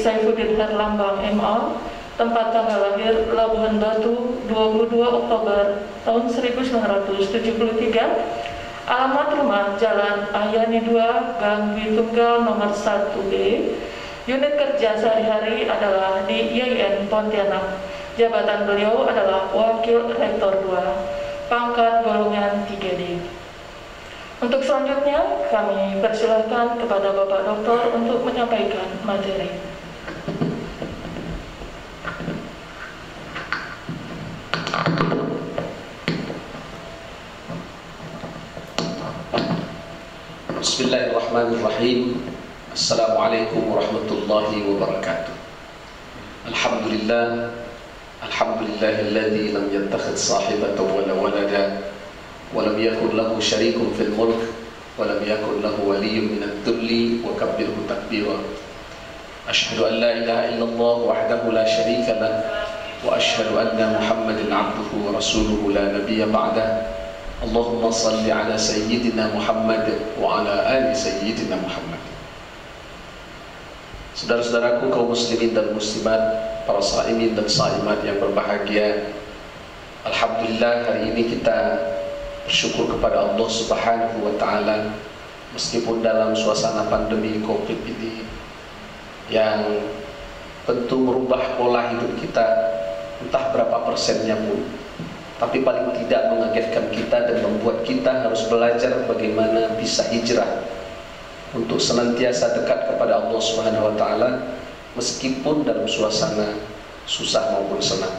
Saifuddin Herlambang MA, tempat tanggal lahir Labuhan Batu 22 Oktober tahun 1973, alamat rumah Jalan Ahyani 2, Gang Dwi Tunggal nomor 1B. Unit kerja sehari-hari adalah di IAIN Pontianak. Jabatan beliau adalah Wakil Rektor 2, pangkat golongan 3D. Untuk selanjutnya, kami persilahkan kepada Bapak Doktor untuk menyampaikan materi. Bismillahirrahmanirrahim. Assalamualaikum warahmatullahi wabarakatuh. Alhamdulillah, alhamdulillahilladzi lam yattakhidh sahibatan wala walada wa lam yakul lahu syarikun fil mulk wa lam yakul lahu waliyyun minadh dhulli wa kabbirhu takbira. Asyhadu an la ilaha illallah wahdahu la syarika lah wa asyhadu anna Muhammadan 'abduhu wa rasuluhu la nabiyya ba'dah. Allahumma salli ala sayyidina Muhammad wa ala ali sayyidina Muhammad. Saudara-saudaraku kaum muslimin dan muslimat, para shaimin dan shaimat yang berbahagia, alhamdulillah hari ini kita bersyukur kepada Allah Subhanahu wa taala meskipun dalam suasana pandemi Covid ini yang tentu merubah pola hidup kita entah berapa persennya pun, tapi paling tidak mengagetkan kita dan membuat kita harus belajar bagaimana bisa hijrah untuk senantiasa dekat kepada Allah Subhanahu wa taala meskipun dalam suasana susah maupun senang.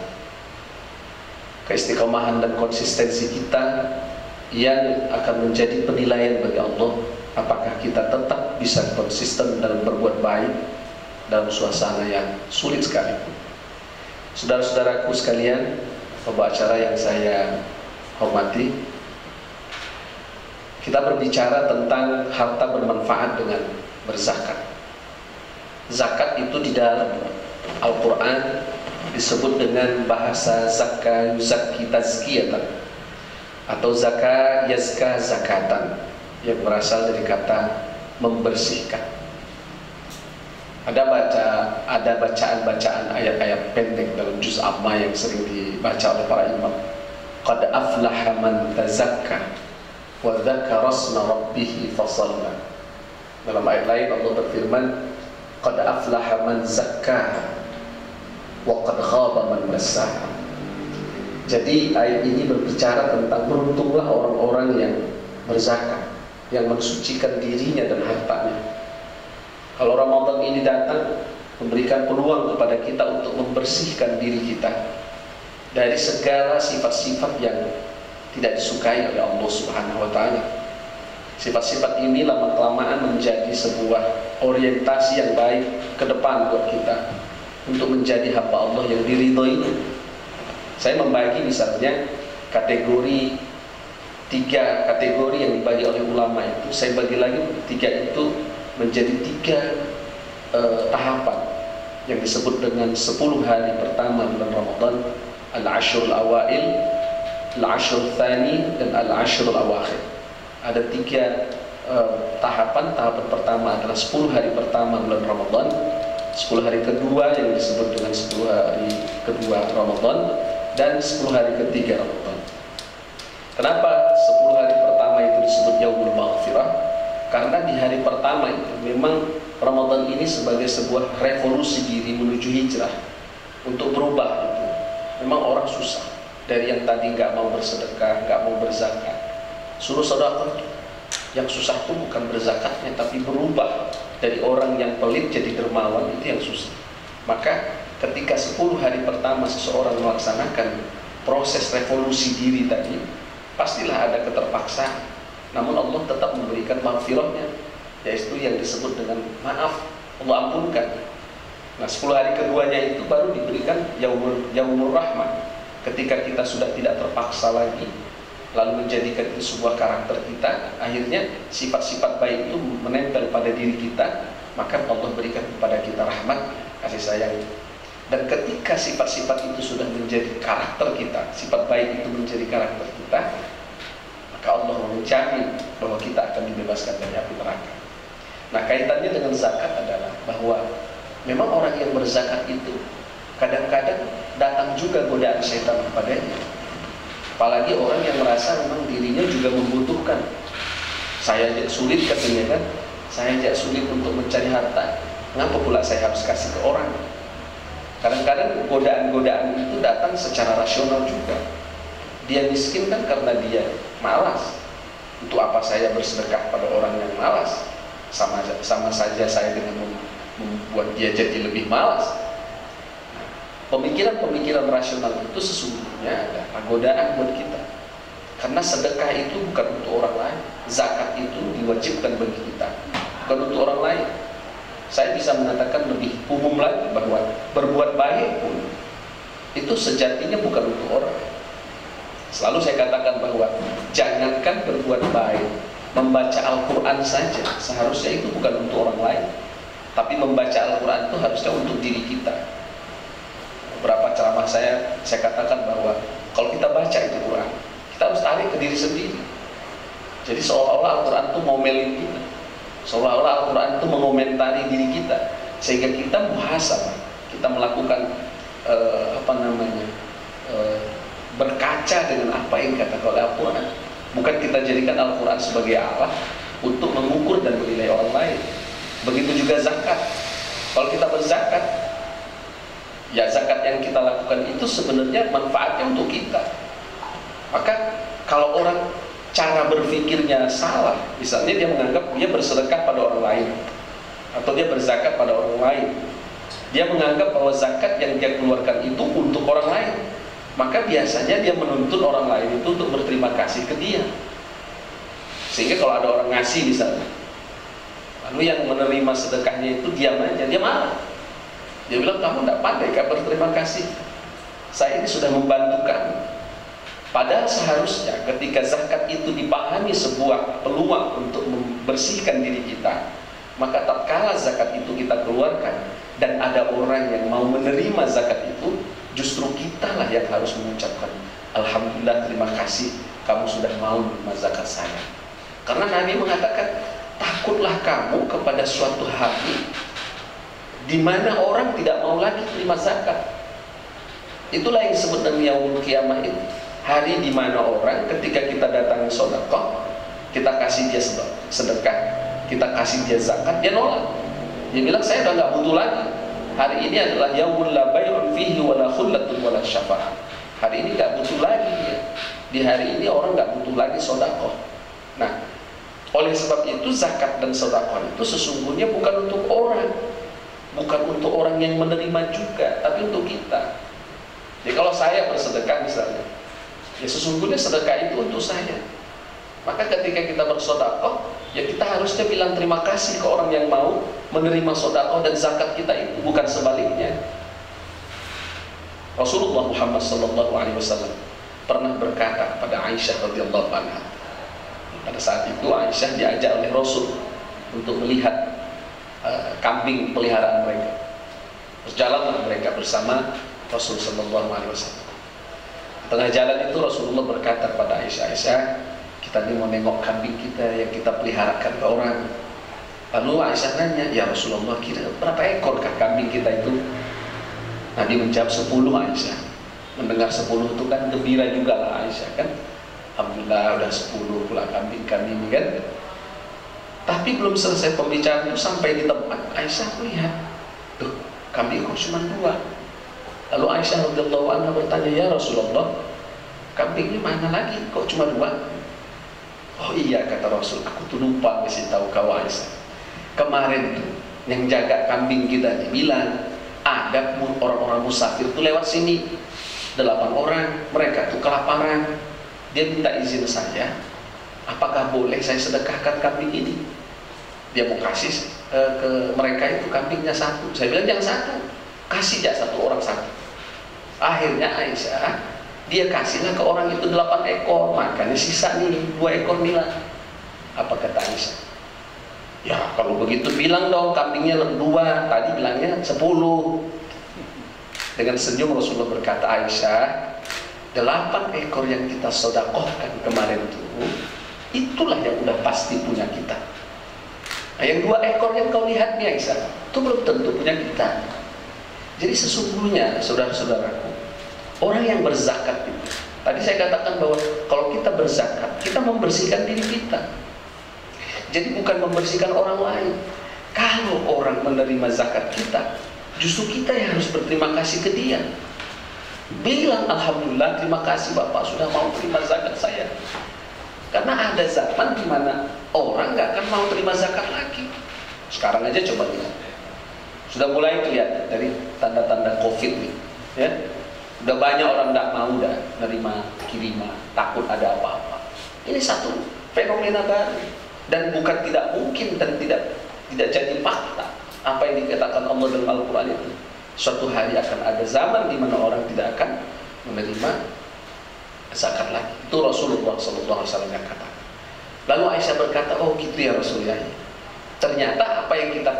Keistiqomahan dan konsistensi kita yang akan menjadi penilaian bagi Allah apakah kita tetap bisa konsisten dalam berbuat baik dalam suasana yang sulit sekalipun. Saudara-saudaraku sekalian, pembawa acara yang saya hormati, kita berbicara tentang harta bermanfaat dengan berzakat. Zakat itu di dalam Al-Quran disebut dengan bahasa zakah yuzakki tazkiyatan atau zakah yazka zakatan yang berasal dari kata membersihkan. Ada bacaan-bacaan ayat-ayat pendek dalam juz amma yang sering dibaca oleh para imam. Qad aflaha man tazakka wa dzakara asma rabbih fasalla. Dalam ayat lain Allah berfirman, qad aflaha man zakkaha wa qad khaba man dassaha. Jadi ayat ini berbicara tentang beruntunglah orang-orang yang berzakat, yang mensucikan dirinya dan hartanya. Kalau Ramadan ini datang memberikan peluang kepada kita untuk membersihkan diri kita dari segala sifat-sifat yang tidak disukai oleh Allah Subhanahu wa taala. Sifat-sifat ini lama-kelamaan menjadi sebuah orientasi yang baik ke depan buat kita untuk menjadi hamba Allah yang diridhoi. Saya membagi misalnya tiga kategori yang dibagi oleh ulama itu, saya bagi lagi tiga itu menjadi tiga tahapan yang disebut dengan 10 hari pertama bulan Ramadan, al-ashrul awail, al-ashrul thani, dan al-ashrul awakhir. Ada tiga tahapan. Tahapan pertama adalah 10 hari pertama bulan Ramadan, 10 hari kedua yang disebut dengan 10 hari kedua Ramadan, dan 10 hari ketiga Ramadan. Kenapa 10 hari pertama itu disebut Yaumul Maghfirah? Karena di hari pertama itu memang Ramadan ini sebagai sebuah revolusi diri menuju hijrah untuk berubah itu. Memang orang susah, dari yang tadi nggak mau bersedekah, nggak mau berzakat, suruh sedekah. Yang susah itu bukan berzakatnya, tapi berubah dari orang yang pelit jadi dermawan, itu yang susah. Maka ketika 10 hari pertama seseorang melaksanakan proses revolusi diri tadi, pastilah ada keterpaksaan. Namun Allah tetap memberikan maghfirahnya, yaitu yang disebut dengan maaf, Allah ampunkan. Nah 10 hari keduanya itu baru diberikan yaumur rahmah, ketika kita sudah tidak terpaksa lagi, lalu menjadikan itu sebuah karakter kita. Akhirnya sifat-sifat baik itu menempel pada diri kita, maka Allah berikan kepada kita rahmat, kasih sayang. Dan ketika sifat-sifat itu sudah menjadi karakter kita, sifat baik itu menjadi karakter kita, maka Allah menjamin bahwa kita akan dibebaskan dari api neraka. Nah, kaitannya dengan zakat adalah bahwa memang orang yang berzakat itu kadang-kadang datang juga godaan setan kepadanya. Apalagi orang yang merasa memang dirinya juga membutuhkan. Saya aja sulit katanya kan, saya aja sulit untuk mencari harta, ngapa pula saya harus kasih ke orang? Kadang-kadang godaan-godaan itu datang secara rasional juga. Dia miskin kan karena dia malas. Untuk apa saya bersedekah pada orang yang malas? Sama saja saya dengan membuat dia jadi lebih malas. Pemikiran-pemikiran rasional itu sesungguhnya adalah godaan buat kita. Karena sedekah itu bukan untuk orang lain. Zakat itu diwajibkan bagi kita, bukan untuk orang lain. Saya bisa mengatakan lebih umum lagi bahwa berbuat baik pun itu sejatinya bukan untuk orang. Selalu saya katakan bahwa jangankan berbuat baik, membaca Al-Quran saja seharusnya itu bukan untuk orang lain, tapi membaca Al-Quran itu harusnya untuk diri kita. Beberapa ceramah saya katakan bahwa kalau kita baca itu Quran, kita harus tarik ke diri sendiri. Jadi seolah-olah Al-Quran itu ngomelin kita, seolah-olah Al-Quran itu mengomentari diri kita, sehingga kita muhasabah, kita melakukan berkaca dengan apa yang dikatakan oleh Al-Quran. Bukan kita jadikan Al-Quran sebagai alat untuk mengukur dan menilai orang lain. Begitu juga zakat. Kalau kita berzakat, ya zakat yang kita lakukan itu sebenarnya manfaatnya untuk kita. Maka kalau orang cara berpikirnya salah, misalnya dia menganggap dia bersedekah pada orang lain, atau dia berzakat pada orang lain, dia menganggap bahwa zakat yang dia keluarkan itu untuk orang lain, maka biasanya dia menuntut orang lain itu untuk berterima kasih ke dia. Sehingga kalau ada orang ngasih misalnya, lalu yang menerima sedekahnya itu diam aja, dia marah. Dia bilang, kamu tidak pandai kan berterima kasih, saya ini sudah membantu kamu. Padahal seharusnya ketika zakat itu dipahami sebuah peluang untuk membersihkan diri kita, maka tatkala zakat itu kita keluarkan dan ada orang yang mau menerima zakat itu, justru kitalah yang harus mengucapkan alhamdulillah, terima kasih kamu sudah mau menerima zakat saya. Karena Nabi mengatakan, takutlah kamu kepada suatu hari di mana orang tidak mau lagi terima zakat. Itulah yang disebut dengan yaumul qiyamah itu. Hari di mana orang ketika kita datangi sedekah, kita kasih dia sedekah, kita kasih dia zakat, dia nolak. Dia bilang, saya udah nggak butuh lagi. Hari ini adalah yaumul la bai'un fihi wala khullatun wala syafa'ah. Hari ini nggak butuh lagi dia. Di hari ini orang nggak butuh lagi sedekah. Nah, oleh sebab itu zakat dan sedekah itu sesungguhnya bukan untuk orang, bukan untuk orang yang menerima juga, tapi untuk kita. Jadi kalau saya bersedekah misalnya, ya sesungguhnya sedekah itu untuk saya. Maka ketika kita bersedekah, ya kita harusnya bilang terima kasih ke orang yang mau menerima sedekah dan zakat kita itu, bukan sebaliknya. Rasulullah Muhammad SAW pernah berkata kepada Aisyah radhiyallahu anha. Pada saat itu Aisyah diajak oleh Rasul untuk melihat kambing peliharaan mereka. Berjalanlah mereka bersama Rasul SAW. Tengah jalan itu Rasulullah berkata kepada Aisyah, Aisyah, kita ini mau nengok kambing kita yang kita peliharakan ke orang. Lalu Aisyah nanya, ya Rasulullah, kira berapa ekorkah kambing kita itu? Nabi menjawab 10 Aisyah. Mendengar 10 itu kan gembira juga lah Aisyah kan. Alhamdulillah udah 10 pula kambing kami ini kan. Tapi belum selesai pembicaraan itu, sampai di tempat Aisyah melihat, tuh kambing kok cuma 2. Lalu Aisyah radhiyallahu anha bertanya, ya Rasulullah, kambingnya mana lagi? Kok cuma 2? Oh iya, kata Rasul, aku tuh lupa kasih tahu kau Aisyah. Kemarin tuh yang jaga kambing kita bilang, ada orang-orang musafir tuh lewat sini, 8 orang, mereka tuh kelaparan. Dia minta izin saya, apakah boleh saya sedekahkan kambing ini? Dia mau kasih ke mereka itu kambingnya 1. Saya bilang jangan 1, kasih aja 1 orang 1. Akhirnya Aisyah, dia kasihlah ke orang itu 8 ekor, makanya sisa nih 2 ekor nih lah. Apa kata Aisyah? Ya kalau begitu bilang dong kambingnya 2, tadi bilangnya 10. Dengan senyum Rasulullah berkata, Aisyah, 8 ekor yang kita sedekahkan kemarin itu, itulah yang udah pasti punya kita. Nah, yang 2 ekor yang kau lihat nih Aisyah, itu belum tentu punya kita. Jadi sesungguhnya saudara-saudaraku, orang yang berzakat itu, tadi saya katakan bahwa kalau kita berzakat, kita membersihkan diri kita. Jadi bukan membersihkan orang lain. Kalau orang menerima zakat kita, justru kita yang harus berterima kasih ke dia. Bilang alhamdulillah, terima kasih Bapak sudah mau terima zakat saya. Karena ada zaman di mana orang nggak akan mau terima zakat lagi. Sekarang aja coba lihat, sudah mulai kelihatan dari tanda-tanda COVID nih, ya. Udah banyak orang nggak mau dah menerima kiriman, takut ada apa-apa. Ini satu fenomena baru dan bukan tidak mungkin dan tidak jadi fakta apa yang dikatakan Allah dalam Al-Quran itu. Suatu hari akan ada zaman di mana orang tidak akan menerima zakat lagi. Itu Rasulullah SAW yang katakan. Lalu Aisyah berkata, oh gitu ya Rasulullah. Ternyata apa yang kita